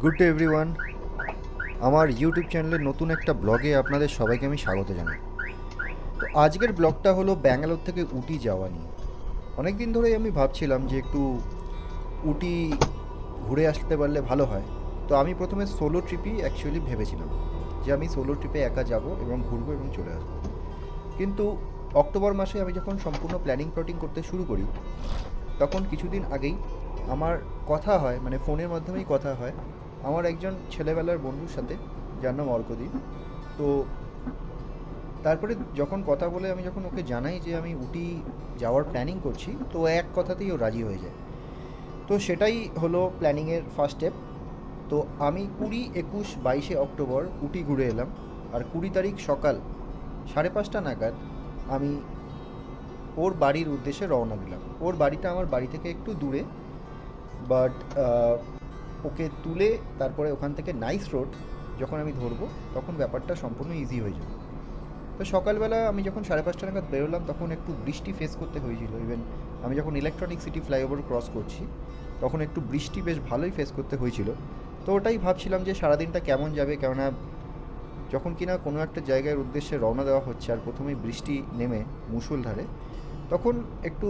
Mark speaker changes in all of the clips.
Speaker 1: Good day everyone. আমার YouTube চ্যানেলের নতুন একটা ব্লগে আপনাদের সবাইকে আমি স্বাগত জানাই। তো আজকের ব্লগটা হলো ব্যাঙ্গালোর থেকে উটি যাওয়া নিয়ে। অনেক দিন ধরেই আমি ভাবছিলাম যে একটু উটি ঘুরে আসতে পারলে ভালো হয়। তো আমি প্রথমে সোলো ট্রিপই অ্যাকচুয়ালি ভেবেছিলাম যে আমি সোলো ট্রিপে একা যাব এবং ঘুরবো এবং চলে আসবো। কিন্তু অক্টোবর মাসে আমি যখন সম্পূর্ণ প্ল্যানিং করতে শুরু করি, তখন কিছুদিন আগেই আমার কথা হয়, মানে ফোনের মাধ্যমেই কথা হয় আমার একজন ছেলেবেলার বন্ধুর সাথে, যার নাম অর্কদীপ। তো তারপরে যখন কথা বলে আমি যখন ওকে জানাই যে আমি উটি যাওয়ার প্ল্যানিং করছি, তো এক কথাতেই ও রাজি হয়ে যায়। তো সেটাই হলো প্ল্যানিংয়ের ফার্স্ট স্টেপ। তো আমি 20, 21, 22 অক্টোবর উটি ঘুরে এলাম। আর 20 তারিখ সকাল 5:30 নাগাদ আমি ওর বাড়ির উদ্দেশ্যে রওনা দিলাম। ওর বাড়িটা আমার বাড়ি থেকে একটু দূরে, বাট ওকে তুলে তারপরে ওখান থেকে নাইস রোড যখন আমি ধরবো, তখন ব্যাপারটা সম্পূর্ণ ইজি হয়ে যাবে। তো সকালবেলা আমি যখন 5:30 নাগাদ বেরোলাম, তখন একটু বৃষ্টি ফেস করতে হয়েছিল। ইভেন আমি যখন ইলেকট্রনিক সিটি ফ্লাইওভার ক্রস করছি, তখন একটু বৃষ্টি বেশ ভালোই ফেস করতে হয়েছিল। তো ওটাই ভাবছিলাম যে সারাদিনটা কেমন যাবে, কেননা যখন কিনা কোনো একটা জায়গার উদ্দেশ্যে রওনা দেওয়া হচ্ছে আর প্রথমেই বৃষ্টি নেমে মুষলধারে, তখন একটু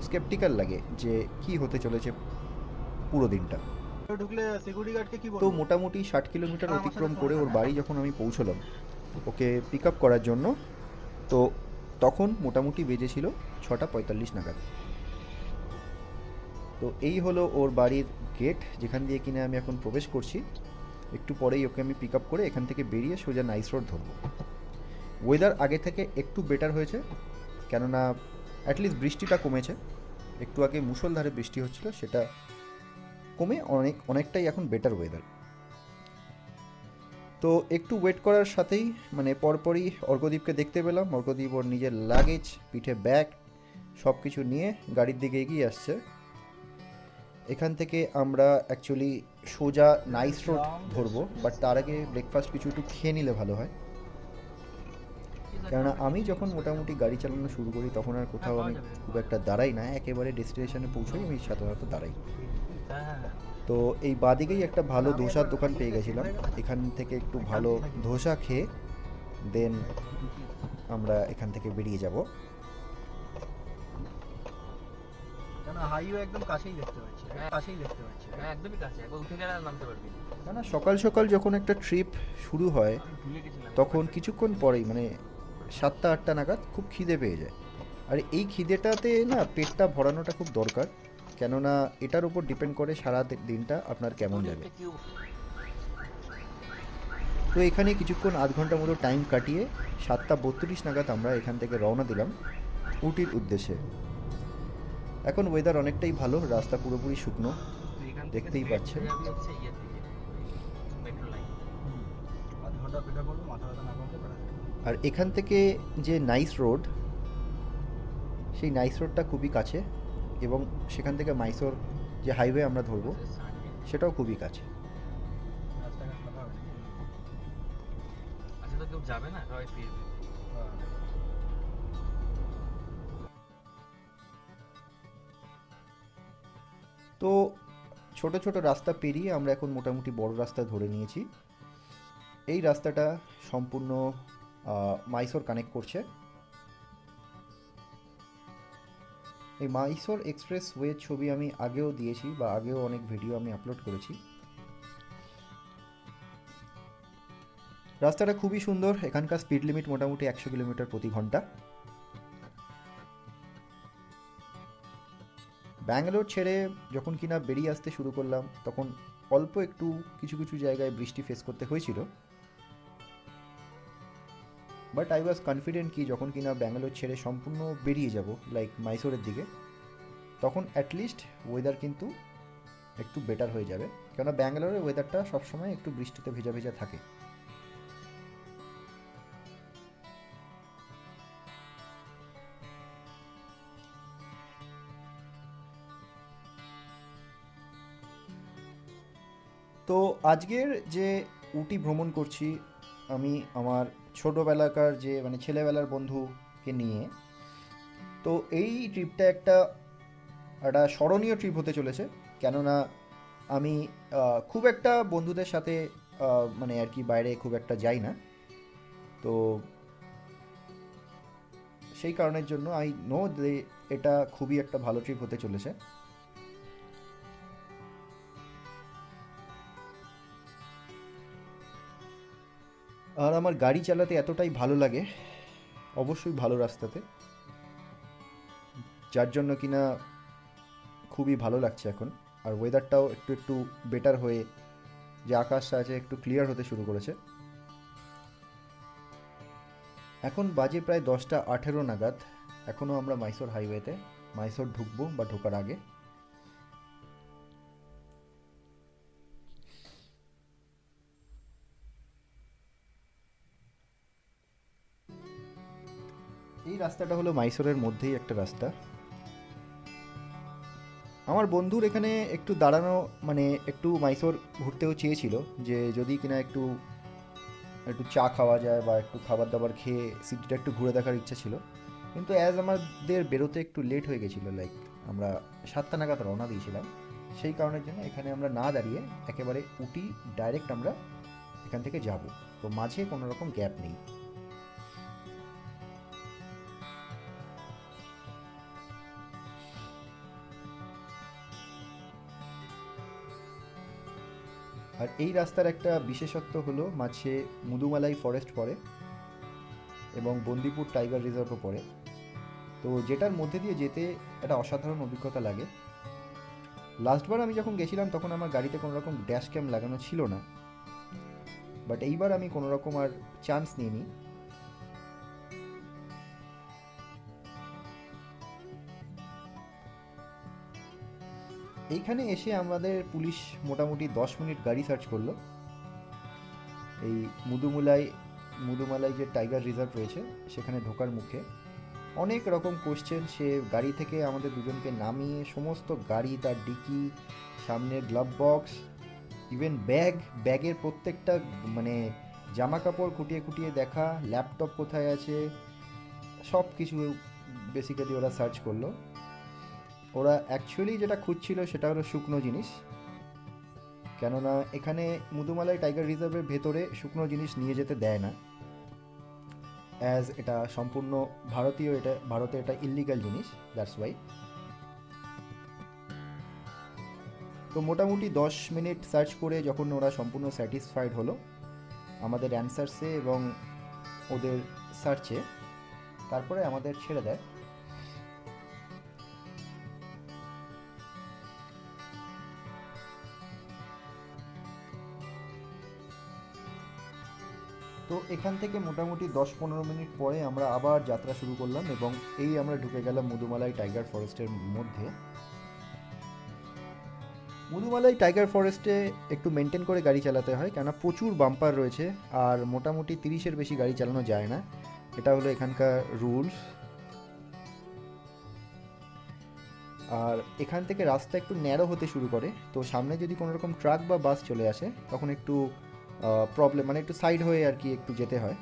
Speaker 1: স্কেপটিক্যাল লাগে যে কি হতে চলেছে পুরো দিনটা।
Speaker 2: ঢুকলে সিকিউরিটি গার্ডকে কি
Speaker 1: তো
Speaker 2: বলবো?
Speaker 1: মোটামুটি 60 কিলোমিটার
Speaker 2: কারণ আমার সাথে
Speaker 1: অতিক্রম
Speaker 2: ফোনে
Speaker 1: করে ওর
Speaker 2: থাকে।
Speaker 1: বাড়ি যখন আমি পৌঁছলাম ওকে পিক আপ করার জন্য, তো তখন মোটামুটি বেজেছিল 6:45 নাগাদ। তো এই হলো ওর বাড়ির গেট, যেখান দিয়ে কিনে আমি এখন প্রবেশ করছি। একটু পরেই ওকে আমি পিক আপ করে এখান থেকে বেরিয়ে সোজা নাইস রোড ধরবো। ওয়েদার আগে থেকে একটু বেটার হয়েছে, কেননা অ্যাটলিস্ট বৃষ্টিটা কমেছে। একটু আগে মুষলধারে বৃষ্টি হচ্ছিল, সেটা কমে অনেকটাই এখন বেটার ওয়েদার। তো একটু ওয়েট করার সাথেই, মানে পরপরই অর্কদীপকে দেখতে পেলাম। অর্কদীপ ওর নিজের লাগেজ, পিঠে ব্যাগ সব কিছু নিয়ে গাড়ির দিকে এগিয়ে আসছে। এখান থেকে আমরা অ্যাকচুয়ালি সোজা নাইস রোড ধরবো, বাট তার আগে ব্রেকফাস্ট কিছু একটু খেয়ে নিলে ভালো হয়। কেননা আমি যখন মোটামুটি গাড়ি চালানো শুরু করি, তখন আর কোথাও আমি খুব একটা দাঁড়াই না, একেবারে ডেস্টিনেশনে পৌঁছোই আমি সাধারণত দাঁড়াই।
Speaker 2: হ্যাঁ হ্যাঁ হ্যাঁ।
Speaker 1: তো এই বাদিকেই একটা ভালো
Speaker 2: আমি
Speaker 1: ধোসার
Speaker 2: একবার
Speaker 1: দোকান পেয়ে
Speaker 2: ঘুরতে এসেছি,
Speaker 1: গেছিলাম।
Speaker 2: কোথায় গেলাম?
Speaker 1: এখান থেকে একটু
Speaker 2: আমি
Speaker 1: ভালো
Speaker 2: শান্তি থাকি।
Speaker 1: ধোসা খেয়ে দেন আমরা এখান থেকে বেরিয়ে যাব।
Speaker 2: কেন হাইওয়ে একদম কাছেই দেখতে পাচ্ছি, কাছেই দেখতে পাচ্ছি।
Speaker 3: হ্যাঁ একদমই কাছে, একবার উঠে গেলে আর নামতে পারবি না।
Speaker 1: না সকাল সকাল যখন একটা ট্রিপ শুরু হয়,
Speaker 3: আমি ভুলে গেছিলাম এই
Speaker 1: তখন
Speaker 3: ব্যাপারটা।
Speaker 1: কিছুক্ষণ পরেই, মানে 7টা 8টা নাগাদ খুব খিদে পেয়ে যায়। আর এই খিদেটাতে না পেটটা ভরানোটা খুব দরকার, কেননা এটার উপর ডিপেন্ড করে সারা দিনটা আপনার কেমন
Speaker 3: তোর
Speaker 1: যাবে।
Speaker 3: একটা কিউ
Speaker 1: তো এখানে কিছুক্ষণ আধ ঘন্টা মতো টাইম কাটিয়ে 7টা 32 নাগাদ আমরা এখান থেকে রওনা দিলাম উটির উদ্দেশ্যে। এখন ওয়েদার অনেকটাই ভালো, রাস্তা পুরোপুরি শুকনো,
Speaker 3: তুই এখান থেকে
Speaker 1: দেখতেই
Speaker 3: স্ট্রেট
Speaker 1: পাচ্ছেন।
Speaker 3: চলে যাবি হচ্ছে ইয়ের দিকে, মেট্রো লাইন।
Speaker 2: আধ ঘন্টা অপেক্ষা করবো, মাথা ব্যথা না কমতে পারে।
Speaker 1: আর এখান থেকে যে নাইস রোড, সেই নাইস রোডটা খুবই কাছে, এবং সেখান থেকে মাইসোর যে হাইওয়ে আমরা ধরবো সেটাও খুবই কাছে।
Speaker 2: রাস্তাঘাট ফাঁকা হবে নাকি?
Speaker 3: আচ্ছা তো কেউ যাবে না, সবাই ফিরবে।
Speaker 2: হ্যাঁ।
Speaker 1: তো ছোট ছোট রাস্তা পেরিয়ে আমরা এখন মোটামুটি বড় রাস্তা ধরে নিয়েছি। এই রাস্তাটা সম্পূর্ণ মাইসোর কানেক্ট করছে। এই মাইসোর এক্সপ্রেস ওয়ের ছবি আমি আগেও দিয়েছি, বা আগেও অনেক ভিডিও আমি আপলোড করেছি। রাস্তাটা খুবই সুন্দর, এখানকার স্পিড লিমিট মোটামুটি 100 কিলোমিটার প্রতি ঘন্টা। ব্যাঙ্গালোর ছেড়ে যখন কিনা বেরিয়ে আসতে শুরু করলাম, তখন অল্প একটু কিছু কিছু জায়গায় বৃষ্টি ফেস করতে হয়েছিল, বাট আই ওয়াজ কনফিডেন্ট কি যখন কিনা ব্যাঙ্গালোর ছেড়ে সম্পূর্ণ বেরিয়ে যাব লাইক মাইসোরের দিকে, তখন অ্যাটলিস্ট ওয়েদার কিন্তু একটু বেটার হয়ে যাবে। কেননা ব্যাঙ্গালোরের ওয়েদারটা সবসময় একটু বৃষ্টিতে ভেজা ভেজা থাকে। তো আজকের যে উটি ভ্রমণ করছি আমি আমার ছোটোবেলাকার যে, মানে ছেলেবেলার বন্ধুকে নিয়ে, তো এই ট্রিপটা একটা একটা স্মরণীয় ট্রিপ হতে চলেছে। কেননা আমি খুব একটা বন্ধুদের সাথে মানে আর কি বাইরে খুব একটা যাই না, তো সেই কারণের জন্য আই নো যে এটা খুবই একটা ভালো ট্রিপ হতে চলেছে। আর আমার গাড়ি চালাতে এতটাই ভালো লাগে, অবশ্যই ভালো রাস্তাতে, যার জন্য কিনা খুবই ভালো লাগছে এখন। আর ওয়েদারটাও একটু একটু বেটার হয়ে, যে আকাশটা আছে একটু ক্লিয়ার হতে শুরু করেছে। এখন বাজে প্রায় 10টা 18 নাগাদ। এখনও আমরা মাইসোর হাইওয়েতে, মাইসোর ঢুকবো বা ঢোকার আগে। এই রাস্তাটা হলো মাইসোরের মধ্যেই একটা রাস্তা। আমার বন্ধুর এখানে একটু দাঁড়ানো, মানে একটু মাইসোর ঘুরতেও চেয়েছিল, যে যদি কিনা একটু একটু চা খাওয়া যায় বা একটু খাবার দাবার খেয়ে সিটিটা একটু ঘুরে দেখার ইচ্ছা ছিল। কিন্তু অ্যাজ আমাদের বেরোতে একটু লেট হয়ে গেছিলো, লাইক আমরা 7টা নাগাদ রওনা দিয়েছিলাম। সেই কারণের জন্য এখানে আমরা না দাঁড়িয়ে একেবারে উটি ডাইরেক্ট আমরা এখান থেকে যাব। তো মাঝে কোনো রকম গ্যাপ নেই। আর এই রাস্তার একটা বিশেষত্ব হলো মাঝে মুদুমালাই ফরেস্ট পড়ে এবং বন্দিপুর টাইগার রিজার্ভও পড়ে। তো যেটার মধ্যে দিয়ে যেতে একটা অসাধারণ অভিজ্ঞতা লাগে। লাস্টবার আমি যখন গেছিলাম তখন আমার গাড়িতে কোনো রকম ড্যাশ ক্যাম লাগানো ছিল না, বাট এইবার আমি কোনো রকম আর চান্স নিইনি। এইখানে এসে আমাদের পুলিশ মোটামুটি 10 মিনিট গাড়ি সার্চ করলো। এই মুদুমালাই যে টাইগার রিজার্ভ রয়েছে সেখানে ঢোকার মুখে অনেক রকম কোশ্চেন। সে গাড়ি থেকে আমাদের দুজনকে নামিয়ে সমস্ত গাড়ি, তার ডিকি, সামনের গ্লাভ বক্স, ইভেন ব্যাগের প্রত্যেকটা মানে জামা কাপড় খুঁটিয়ে খুঁটিয়ে দেখা, ল্যাপটপ কোথায় আছে, সব কিছু বেসিক্যালি ওরা সার্চ করলো। ওরা অ্যাকচুয়ালি যেটা খুঁজছিল সেটা হলো শুকনো জিনিস, কেননা এখানে মুদুমালাই টাইগার রিজার্ভের ভেতরে শুকনো জিনিস নিয়ে যেতে দেয় না, অ্যাজ এটা সম্পূর্ণ ভারতীয়, এটা ভারতে এটা ইল্লিগাল জিনিস, দ্যাটস ওয়াই। তো মোটামুটি 10 মিনিট সার্চ করে যখন ওরা সম্পূর্ণ স্যাটিসফাইড হলো আমাদের অ্যান্সার্সে এবং ওদের সার্চে, তারপরে আমাদের ছেড়ে দেয়। তো এখান থেকে মোটামুটি 10-15 মিনিট পরে আমরা আবার যাত্রা শুরু করলাম এবং এই আমরা ঢুকে গেলাম মুদুমালাই টাইগার ফরেস্টের মধ্যে। মুদুমালাই টাইগার ফরেস্টে একটু মেনটেন করে গাড়ি চালাতে হয়, কেননা প্রচুর বাম্পার রয়েছে আর মোটামুটি 30-এর বেশি গাড়ি চালানো যায় না, এটা হলো এখানকার রুলস। আর এখান থেকে রাস্তা একটু ন্যারো হতে শুরু করে, তো সামনে যদি কোনো রকম ট্রাক বা বাস চলে আসে তখন একটু প্রবলেম, মানে একটু সাইড হয়ে আর কি একটু যেতে হয়।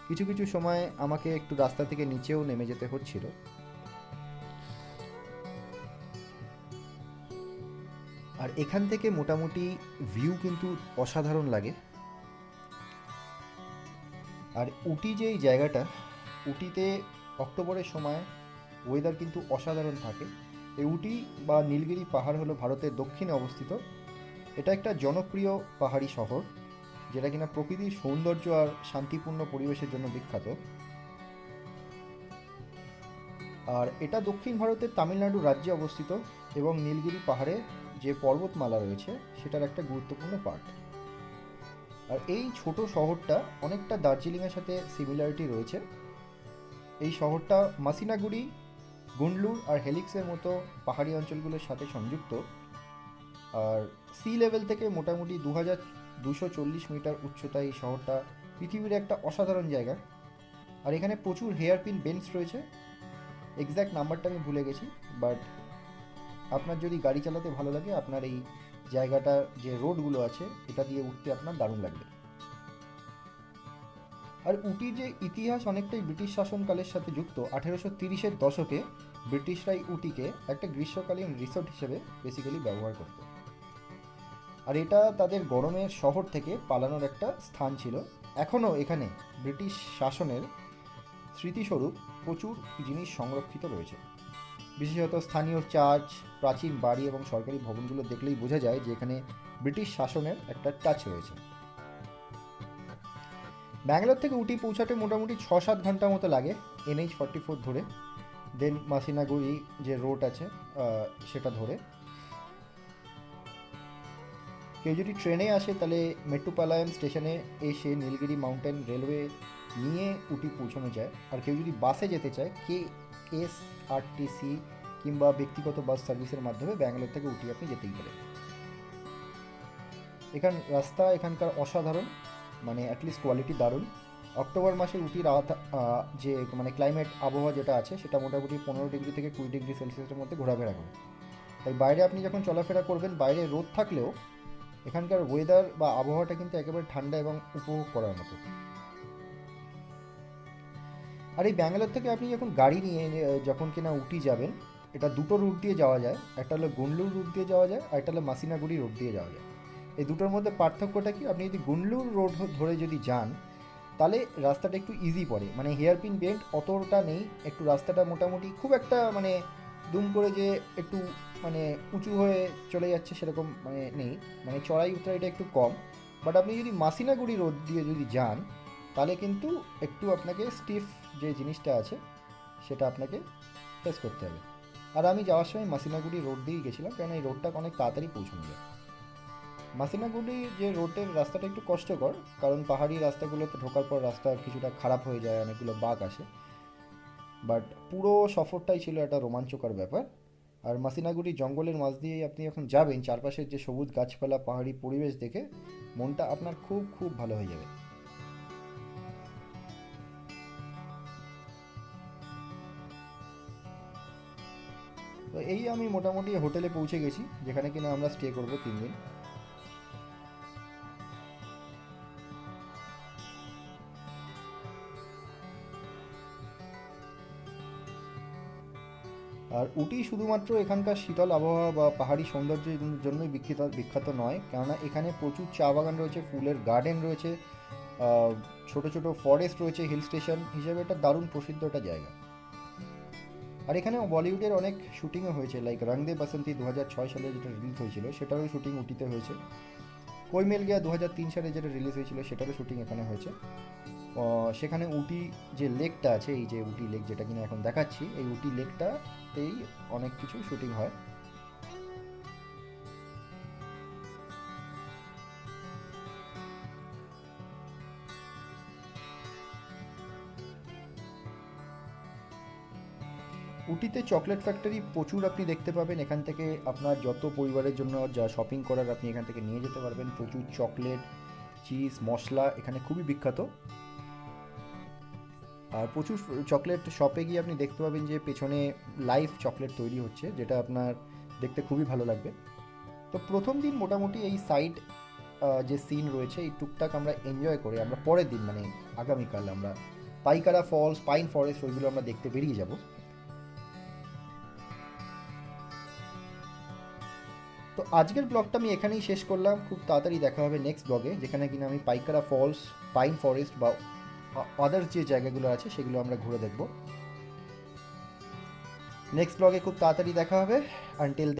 Speaker 1: কিছু কিছু সময় আমাকে একটু রাস্তা থেকে নিচেও নেমে যেতে হচ্ছিল। আর এখান থেকে মোটামুটি ভিউ কিন্তু অসাধারণ লাগে। আর উটি যেই জায়গাটা, উটিতে অক্টোবরের সময় ওয়েদার কিন্তু অসাধারণ থাকে। এই উটি বা নীলগিরি পাহাড় হলো ভারতের দক্ষিণে অবস্থিত। এটা একটা জনপ্রিয় পাহাড়ি শহর যেটা কিনা প্রকৃতির সৌন্দর্য আর শান্তিপূর্ণ পরিবেশের জন্য বিখ্যাত। আর এটা দক্ষিণ ভারতের তামিলনাড়ু রাজ্যে অবস্থিত এবং নীলগিরি পাহাড়ে যে পর্বতমালা রয়েছে সেটার একটা গুরুত্বপূর্ণ পার্ট। আর এই ছোট শহরটা অনেকটা দার্জিলিংয়ের সাথে সিমিলারিটি রয়েছে। এই শহরটা মাসিনাগুড়ি, গুন্ডলুর আর হেলিক্সের মতো পাহাড়ি অঞ্চলগুলোর সাথে সংযুক্ত। আর সি লেভেল থেকে মোটামুটি 2240 মিটার উচ্চতায় এই শহরটা পৃথিবীর একটা অসাধারণ জায়গা। আর এখানে প্রচুর হেয়ারপিন বেন্ডস রয়েছে, এক্স্যাক্ট নাম্বারটা আমি ভুলে গেছি, বাট আপনার যদি গাড়ি চালাতে ভালো লাগে আপনার এই জায়গাটার যে রোডগুলো আছে এটা দিয়ে উঠতে আপনার দারুণ লাগবে। আর উটির যে ইতিহাস অনেকটাই ব্রিটিশ শাসনকালের সাথে যুক্ত। 1830-এর দশকে ব্রিটিশরাই উটিকে একটা গ্রীষ্মকালীন রিসোর্ট হিসেবে বেসিক্যালি ব্যবহার করত। আর এটা তাদের গরমের শহর থেকে পালানোর একটা স্থান ছিল। এখনও এখানে ব্রিটিশ শাসনের স্মৃতিস্বরূপ প্রচুর জিনিস সংরক্ষিত রয়েছে। বিশেষত স্থানীয় চার্চ, প্রাচীন বাড়ি এবং সরকারি ভবনগুলো দেখলেই বোঝা যায় যে এখানে ব্রিটিশ শাসনের একটা টাচ রয়েছে। ব্যাঙ্গালোর থেকে উটি পৌঁছাতে মোটামুটি 6-7 ঘন্টা মতো লাগে NH-44 ধরে, দেন মাসিনাগুড়ি যে রোড আছে সেটা ধরে। কেউ যদি ট্রেনে আসে তাহলে মেট্টুপালায়াম স্টেশনে এসে নীলগিরি মাউন্টেন রেলওয়ে নিয়ে উটি পৌঁছানো যায়। আর কেউ যদি বাসে যেতে চায় KSRTC কিংবা ব্যক্তিগত বাস সার্ভিসের মাধ্যমে ব্যাঙ্গালোর থেকে উটি আপনি যেতেই পারেন। রাস্তা এখানকার অসাধারণ, মানে অ্যাটলিস্ট কোয়ালিটি দারুণ। অক্টোবর মাসে উটির যে মানে ক্লাইমেট আবহাওয়া যেটা আছে সেটা মোটামুটি 15 ডিগ্রি থেকে 20 ডিগ্রি সেলসিয়াসের মধ্যে ঘোরাফেরা করে। তাই বাইরে আপনি যখন চলাফেরা করবেন, বাইরে রোদ থাকলেও এখানকার ওয়েদার বা আবহাওয়াটা কিন্তু একেবারে ঠান্ডা এবং উপভোগ করার মতো। আর এই ব্যাঙ্গালোর থেকে আপনি যখন গাড়ি নিয়ে যখন কিনা উটি যাবেন, এটা দুটো রুট দিয়ে যাওয়া যায়। একটা হলো গুন্ডলুর রুট দিয়ে যাওয়া যায়, আর একটা হলো মাসিনাগুড়ি রোড দিয়ে যাওয়া যায়। এই দুটোর মধ্যে পার্থক্যটা কি, আপনি যদি গুন্ডলুর রোড ধরে যদি যান তাহলে রাস্তাটা একটু ইজি পড়ে, মানে হেয়ারপিন বেন্ড অতটা নেই, একটু রাস্তাটা মোটামুটি খুব একটা মানে দুম করে যে একটু মানে উঁচু হয়ে চলে যাচ্ছে সেরকম মানে নেই, মানে চড়াই উতরাইটা একটু কম। বাট আপনি যদি মাসিনাগুড়ি রোড দিয়ে যদি যান তাহলে কিন্তু একটু আপনাকে স্টিফ যে জিনিসটা আছে সেটা আপনাকে ফেস করতে হবে। আর আমি যাওয়ার সময় মাসিনাগুড়ি রোড দিয়েই গেছিলাম, কারণ এই রোডটা অনেক তাড়াতাড়ি পৌঁছানো যায়। মাসিনাগুড়ি যে রোডের রাস্তাটা একটু কষ্টকর, কারণ পাহাড়ি রাস্তাগুলোতে ঢোকার পর রাস্তা কিছুটা খারাপ হয়ে যায়, অনেকগুলো বাঁক আসে। বাট পুরো সফরটাই ছিল একটা রোমাঞ্চকর ব্যাপার। আর মাসিনাগুড়ি জঙ্গলের মাঝ দিয়ে আপনি যখন যাবেন, চারপাশের যে সবুজ গাছপালা, পাহাড়ি পরিবেশ দেখে মনটা আপনার খুব খুব ভালো হয়ে যাবে। তো এই আমি মোটামুটি হোটেলে পৌঁছে গেছি, যেখানে কিনা আমরা স্টে করব 3 দিন। আর উটি শুধুমাত্র এখানকার শীতল আবহাওয়া বা পাহাড়ি সৌন্দর্যের জন্যই বিখ্যাত নয়, কেননা এখানে প্রচুর চা বাগান রয়েছে, ফুলের গার্ডেন রয়েছে, ছোট ছোট ফরেস্ট রয়েছে। হিল স্টেশন হিসেবে এটা দারুণ প্রসিদ্ধ একটা জায়গা। আর এখানে বলিউডের অনেক শুটিংও হয়েছে, লাইক রং দে বাসন্তী 2006 সালে যেটা রিলিজ হয়েছিল সেটারও শুটিং উটিতে হয়েছে। কোই মিল গিয়া 2003 সালে যেটা রিলিজ হয়েছিল সেটারও শুটিং এখানে হয়েছে। সেখানে উটি যে লেকটা আছে, এই যে উটি লেক যেটা কিনা এখন দেখাচ্ছি, এই উটি লেকটাতেই অনেক কিছু শুটিং হয়। উটিতে চকলেট ফ্যাক্টরি প্রচুর আপনি দেখতে পাবেন। এখান থেকে আপনার যত পরিবারের জন্য যা শপিং করার আপনি এখান থেকে নিয়ে যেতে পারবেন। প্রচুর চকলেট, চিজ, মশলা এখানে খুবই বিখ্যাত। আর প্রচুর চকলেট শপে গিয়ে আপনি দেখতে পাবেন যে পেছনে লাইভ চকলেট তৈরি হচ্ছে, যেটা আপনার দেখতে খুবই ভালো লাগবে। তো প্রথম দিন মোটামুটি এই সাইড যে সিন রয়েছে এই টুকটাক আমরা এনজয় করে আমরা পরের দিন মানে আগামীকাল আমরা পাইকারা ফলস, পাইন ফরেস্ট ওইগুলো আমরা দেখতে বেরিয়ে যাব। তো আজকের ব্লগটা আমি এখানেই শেষ করলাম। খুব তাড়াতাড়ি দেখা হবে নেক্সট ব্লগে, যেখানে কিনা আমি পাইকারা ফলস, পাইন ফরেস্ট বা আদার্স যে জায়গাগুলো আছে সেগুলো আমরা ঘুরে দেখব। নেক্সট ব্লগে খুব তাড়াতাড়ি দেখা হবে। আনটিল